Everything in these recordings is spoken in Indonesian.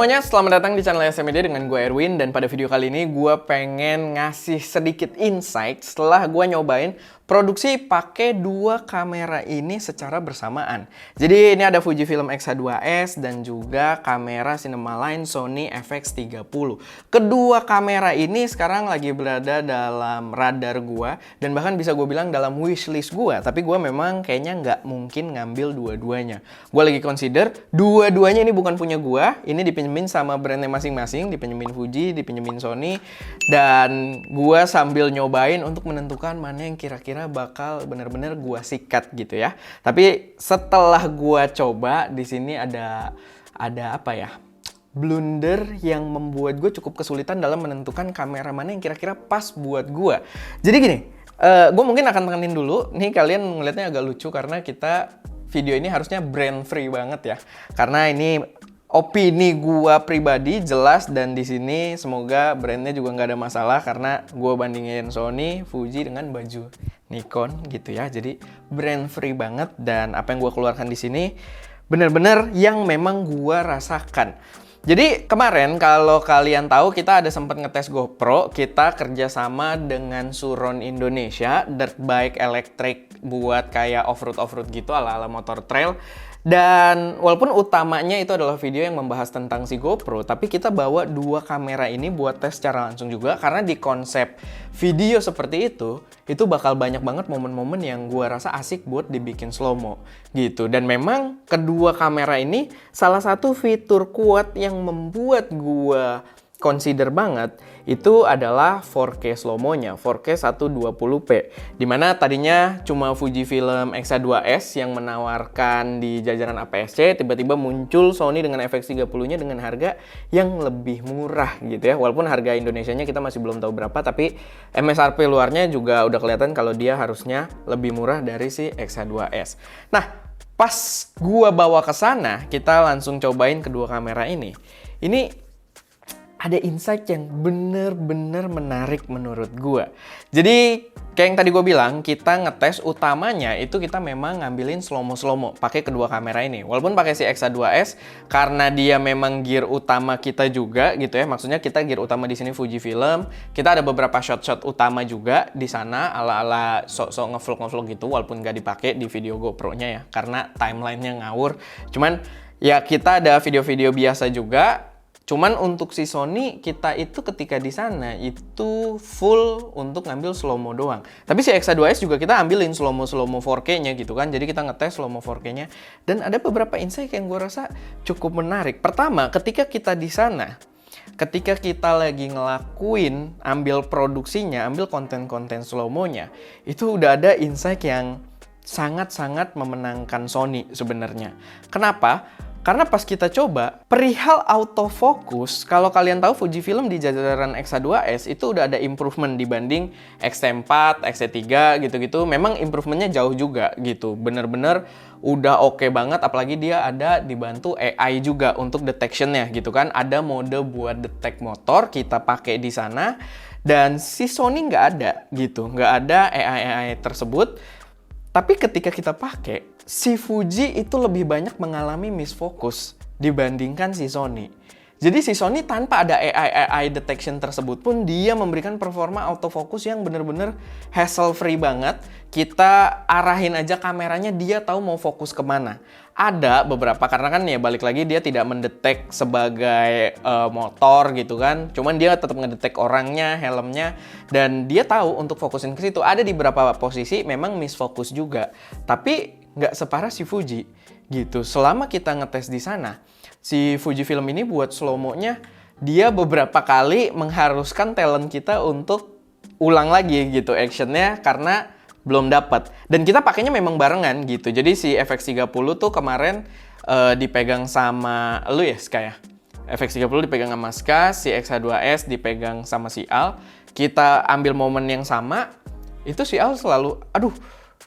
semuanya, selamat datang di channel SMD dengan gue Erwin. Dan pada video kali ini gue pengen ngasih sedikit insight setelah gue nyobain produksi pakai dua kamera ini secara bersamaan. Jadi ini ada Fujifilm X-H2S dan juga kamera Cinemaline Sony FX30. Kedua kamera ini sekarang lagi berada dalam radar gue dan bahkan bisa gue bilang dalam wishlist gue. Tapi gue memang kayaknya nggak mungkin ngambil dua-duanya. Gue lagi consider dua-duanya ini bukan punya gue. Ini dipinjemin sama brandnya masing-masing, dipinjemin Fuji, dipinjemin Sony. Dan gue sambil nyobain untuk menentukan mana yang kira-kira bakal bener-bener gue sikat gitu ya. Tapi setelah gue coba, di sini ada apa ya? Blunder yang membuat gue cukup kesulitan dalam menentukan kamera mana yang kira-kira pas buat gue. Jadi gini, gue mungkin akan tekenin dulu. Nih kalian ngeliatnya agak lucu karena kita video ini harusnya brand free banget ya. Karena ini opini gua pribadi jelas dan di sini semoga brandnya juga nggak ada masalah karena gua bandingin Sony, Fuji dengan baju Nikon gitu ya. Jadi brand free banget dan apa yang gua keluarkan di sini bener-bener yang memang gua rasakan. Jadi kemarin kalau kalian tahu kita ada sempat ngetes GoPro, kita kerjasama dengan Suron Indonesia, dirt bike elektrik buat kayak off-road gitu ala-ala motor trail. Dan walaupun utamanya itu adalah video yang membahas tentang si GoPro, tapi kita bawa dua kamera ini buat tes secara langsung juga karena di konsep video seperti itu bakal banyak banget momen-momen yang gua rasa asik buat dibikin slow-mo gitu. Dan memang kedua kamera ini salah satu fitur kuat yang membuat gua consider banget itu adalah 4K slow-mo-nya, 4K 120p. Dimana tadinya cuma Fujifilm X-H2S yang menawarkan di jajaran APS-C, tiba-tiba muncul Sony dengan FX30-nya dengan harga yang lebih murah gitu ya. Walaupun harga Indonesianya kita masih belum tahu berapa, tapi MSRP luarnya juga udah kelihatan kalau dia harusnya lebih murah dari si X-H2S. Nah, pas gua bawa ke sana, kita langsung cobain kedua kamera ini. Ini ada insight yang bener-bener menarik menurut gue. Jadi kayak yang tadi gue bilang, kita ngetes utamanya itu kita memang ngambilin slow-mo pakai kedua kamera ini. Walaupun pakai si X-H2S karena dia memang gear utama kita juga gitu ya. Maksudnya kita gear utama di sini Fujifilm. Kita ada beberapa shot-shot utama juga di sana ala-ala sok-sok ngevlog gitu walaupun nggak dipakai di video GoPro-nya ya karena timeline-nya ngawur. Cuman ya kita ada video-video biasa juga. Cuman untuk si Sony kita itu ketika di sana itu full untuk ngambil slow-mo doang. Tapi si X-H2S juga kita ambilin slow-mo 4K-nya gitu kan. Jadi kita ngetes slow-mo 4K-nya dan ada beberapa insight yang gue rasa cukup menarik. Pertama, ketika kita di sana, ketika kita lagi ngelakuin ambil produksinya, ambil konten-konten slow-mo-nya, itu udah ada insight yang sangat-sangat memenangkan Sony sebenarnya. Kenapa? Karena pas kita coba, perihal autofocus, kalau kalian tahu Fujifilm di jajaran X-H2S itu udah ada improvement dibanding X-T4, X-T3 gitu-gitu. Memang improvementnya jauh juga gitu. Bener-bener udah oke banget, apalagi dia ada dibantu AI juga untuk detection-nya gitu kan. Ada mode buat detect motor, kita pakai di sana. Dan si Sony nggak ada gitu, nggak ada AI tersebut. Tapi ketika kita pakai, si Fuji itu lebih banyak mengalami misfocus dibandingkan si Sony. Jadi si Sony tanpa ada AI detection tersebut pun dia memberikan performa autofocus yang bener-bener hassle free banget. Kita arahin aja kameranya, dia tahu mau fokus kemana. Ada beberapa karena kan ya balik lagi dia tidak mendetek sebagai motor gitu kan. Cuman dia tetap ngedetek orangnya, helmnya, dan dia tahu untuk fokusin ke situ. Ada di beberapa posisi memang misfocus juga. Tapi nggak separah si Fuji gitu. Selama kita ngetes di sana, si Fujifilm ini buat slow-mo-nya dia beberapa kali mengharuskan talent kita untuk ulang lagi gitu actionnya karena belum dapat. Dan kita pakainya memang barengan gitu. Jadi si FX30 tuh kemarin dipegang sama lu ya, Ska ya? FX30 dipegang sama Ska, si X-H2S dipegang sama si Al. Kita ambil momen yang sama, itu si Al selalu, aduh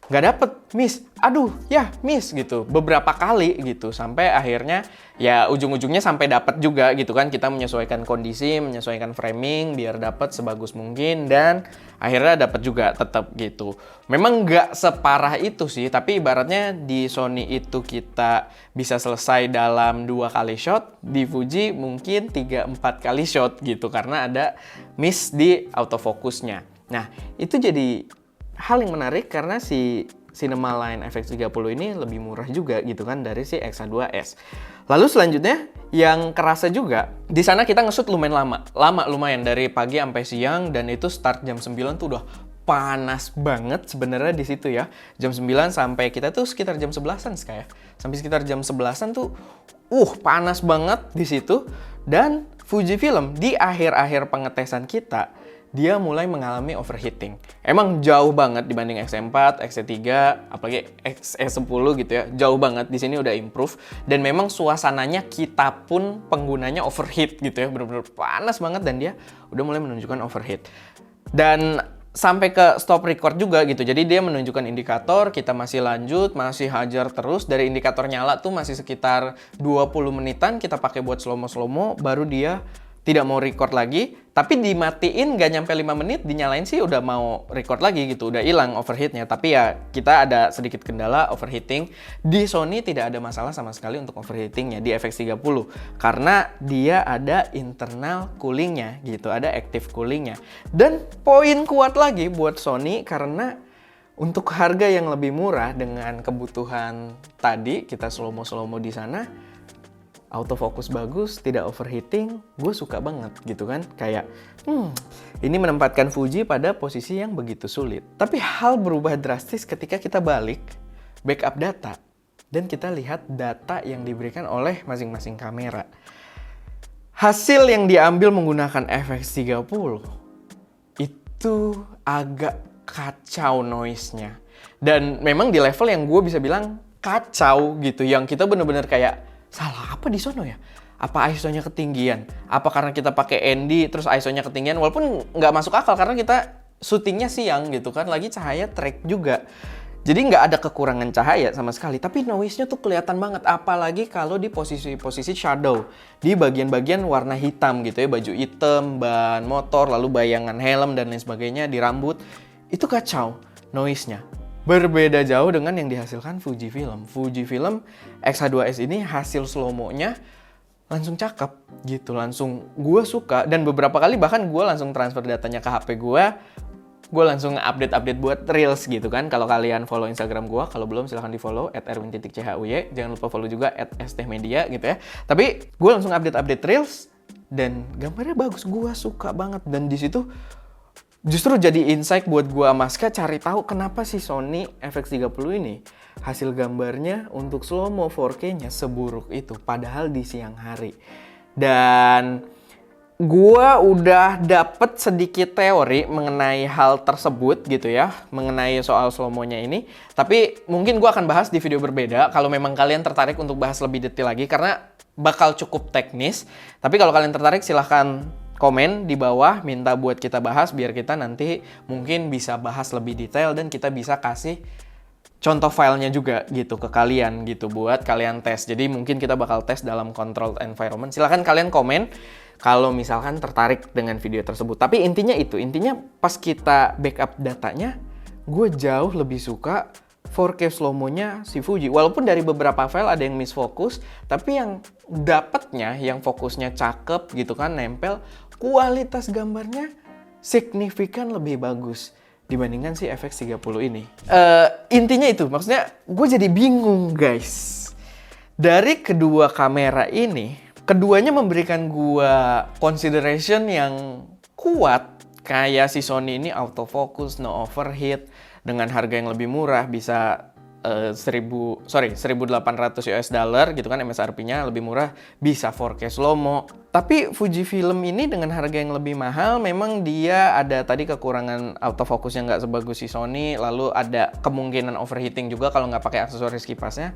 nggak dapet, miss, aduh ya miss gitu beberapa kali gitu sampai akhirnya ya ujung-ujungnya sampai dapet juga gitu kan, kita menyesuaikan kondisi, menyesuaikan framing biar dapet sebagus mungkin dan akhirnya dapet juga tetap gitu. Memang nggak separah itu sih, tapi ibaratnya di Sony itu kita bisa selesai dalam 2 kali shot, di Fuji mungkin 3-4 kali shot gitu karena ada miss di autofocusnya. Nah itu jadi hal yang menarik karena si Cinema-Line FX30 ini lebih murah juga gitu kan dari si X-A2S. Lalu selanjutnya yang kerasa juga, di sana kita nge-shoot lumayan lama lumayan dari pagi sampai siang dan itu start jam 9 tuh udah panas banget sebenarnya di situ ya. Jam 9 sampai kita tuh sekitar jam 11-an kayak. Sampai sekitar jam 11-an tuh panas banget di situ dan Fujifilm di akhir-akhir pengetesan kita dia mulai mengalami overheating. Emang jauh banget dibanding X-E4, X-E3, apalagi X-E10 gitu ya. Jauh banget, di sini udah improve. Dan memang suasananya kita pun penggunanya overheat gitu ya. Bener-bener panas banget dan dia udah mulai menunjukkan overheat. Dan sampai ke stop record juga gitu. Jadi dia menunjukkan indikator, kita masih lanjut, masih hajar terus. Dari indikator nyala tuh masih sekitar 20 menitan kita pakai buat slow-mo, baru dia tidak mau record lagi, tapi dimatiin nggak nyampe 5 menit, dinyalain sih udah mau record lagi gitu, udah hilang overheatnya. Tapi ya kita ada sedikit kendala overheating. Di Sony tidak ada masalah sama sekali untuk overheatingnya di FX30 karena dia ada internal coolingnya gitu, ada active coolingnya. Dan poin kuat lagi buat Sony karena untuk harga yang lebih murah dengan kebutuhan tadi kita slow-mo di sana, autofocus bagus, tidak overheating, gue suka banget gitu kan. Kayak, ini menempatkan Fuji pada posisi yang begitu sulit. Tapi hal berubah drastis ketika kita balik, backup data, dan kita lihat data yang diberikan oleh masing-masing kamera. Hasil yang diambil menggunakan FX30 itu agak kacau noise-nya. Dan memang di level yang gue bisa bilang kacau gitu, yang kita bener-bener kayak, salah apa di sono ya? Apa ISO-nya ketinggian? Apa karena kita pakai ND terus ISO-nya ketinggian? Walaupun nggak masuk akal karena kita syutingnya siang gitu kan, lagi cahaya track juga. Jadi nggak ada kekurangan cahaya sama sekali. Tapi noise-nya tuh kelihatan banget. Apalagi kalau di posisi shadow. Di bagian-bagian warna hitam gitu ya. Baju hitam, ban motor, lalu bayangan helm dan lain sebagainya di rambut. Itu kacau noise-nya. Berbeda jauh dengan yang dihasilkan Fujifilm. Fujifilm X-H2S ini hasil slow-mo-nya langsung cakep gitu, langsung gue suka. Dan beberapa kali bahkan gue langsung transfer datanya ke HP gue langsung update buat Reels gitu kan. Kalau kalian follow Instagram gue, kalau belum silahkan di follow @erwin.chuy. Jangan lupa follow juga @stmedia gitu ya. Tapi gue langsung update Reels dan gambarnya bagus, gue suka banget. Dan di situ justru jadi insight buat gua Amaska cari tahu kenapa sih Sony FX30 ini hasil gambarnya untuk slow-mo 4K-nya seburuk itu padahal di siang hari. Dan gua udah dapet sedikit teori mengenai hal tersebut gitu ya, mengenai soal slow-mo-nya ini. Tapi mungkin gua akan bahas di video berbeda kalau memang kalian tertarik untuk bahas lebih detail lagi karena bakal cukup teknis. Tapi kalau kalian tertarik silahkan komen di bawah, minta buat kita bahas biar kita nanti mungkin bisa bahas lebih detail dan kita bisa kasih contoh filenya juga gitu ke kalian gitu buat kalian tes. Jadi mungkin kita bakal tes dalam controlled environment. Silahkan kalian komen kalau misalkan tertarik dengan video tersebut. Tapi intinya pas kita backup datanya, gue jauh lebih suka 4K slow-mo-nya si Fuji. Walaupun dari beberapa file ada yang misfokus, tapi yang dapetnya, yang fokusnya cakep gitu kan, nempel, kualitas gambarnya signifikan lebih bagus dibandingkan si FX30 ini. Intinya itu, maksudnya gue jadi bingung guys. Dari kedua kamera ini, keduanya memberikan gue consideration yang kuat. Kayak si Sony ini autofocus, no overheat, dengan harga yang lebih murah bisa 1.800 US dollar gitu kan, MSRP-nya lebih murah, bisa 4K slow-mo. Tapi Fujifilm ini dengan harga yang lebih mahal, memang dia ada tadi kekurangan autofocus yang nggak sebagus si Sony, lalu ada kemungkinan overheating juga kalau nggak pakai aksesoris kipasnya.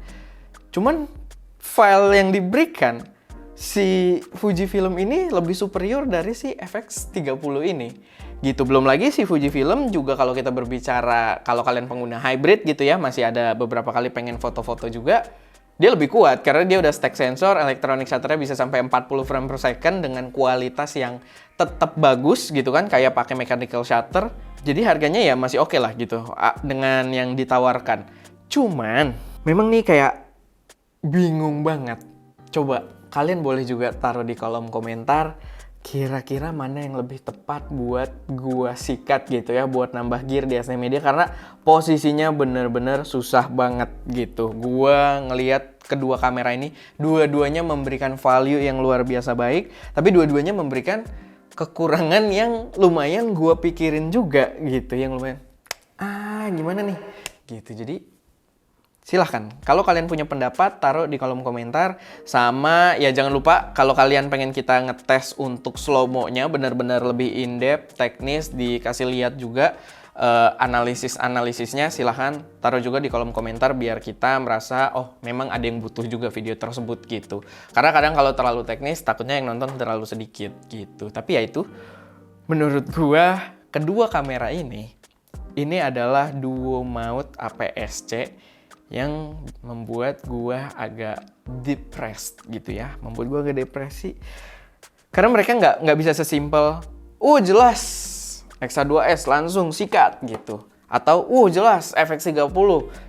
Cuman file yang diberikan si Fujifilm ini lebih superior dari si FX30 ini. gitu. Belum lagi si Fujifilm juga kalau kita berbicara, kalau kalian pengguna hybrid gitu ya, masih ada beberapa kali pengen foto-foto juga, dia lebih kuat karena dia udah stack sensor, electronic shutternya bisa sampai 40 frame per second dengan kualitas yang tetap bagus gitu kan, kayak pakai mechanical shutter. Jadi harganya ya masih oke lah gitu dengan yang ditawarkan. Cuman memang nih kayak bingung banget. Coba kalian boleh juga taruh di kolom komentar kira-kira mana yang lebih tepat buat gua sikat gitu ya, buat nambah gear di SM Media, karena posisinya bener-bener susah banget gitu. Gua ngelihat kedua kamera ini, dua-duanya memberikan value yang luar biasa baik, tapi dua-duanya memberikan kekurangan yang lumayan gua pikirin juga gitu, yang lumayan gimana nih gitu. Jadi silahkan, kalau kalian punya pendapat, taruh di kolom komentar. Sama, ya jangan lupa kalau kalian pengen kita ngetes untuk slow-mo-nya benar-benar lebih in-depth, teknis, dikasih lihat juga analisis-analisisnya, silahkan taruh juga di kolom komentar biar kita merasa, oh memang ada yang butuh juga video tersebut gitu. Karena kadang kalau terlalu teknis, takutnya yang nonton terlalu sedikit gitu. Tapi ya itu, menurut gua, kedua kamera ini adalah duo mount APS-C yang membuat gua agak depressed gitu ya, membuat gua agak depresi karena mereka nggak bisa sesimpel jelas X-A2S langsung sikat gitu, atau jelas FX30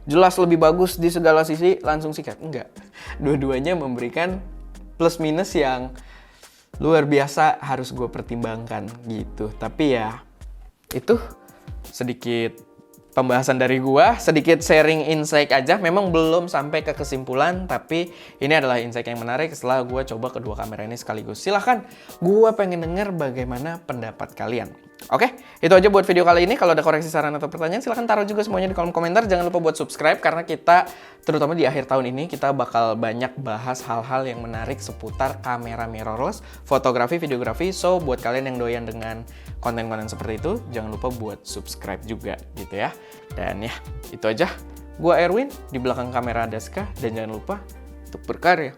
jelas lebih bagus di segala sisi langsung sikat. Enggak, dua-duanya memberikan plus minus yang luar biasa harus gue pertimbangkan gitu. Tapi ya itu sedikit pembahasan dari gua, sedikit sharing insight aja. Memang belum sampai ke kesimpulan, tapi ini adalah insight yang menarik setelah gua coba kedua kamera ini sekaligus. Silahkan, gua pengen denger bagaimana pendapat kalian. Oke, itu aja buat video kali ini. Kalau ada koreksi, saran, atau pertanyaan, silahkan taruh juga semuanya di kolom komentar. Jangan lupa buat subscribe, karena kita, terutama di akhir tahun ini, kita bakal banyak bahas hal-hal yang menarik seputar kamera mirrorless, fotografi, videografi. So, buat kalian yang doyan dengan konten-konten seperti itu, jangan lupa buat subscribe juga gitu ya. Dan ya, itu aja. Gua Erwin, di belakang kamera Adaska, dan jangan lupa untuk berkarya.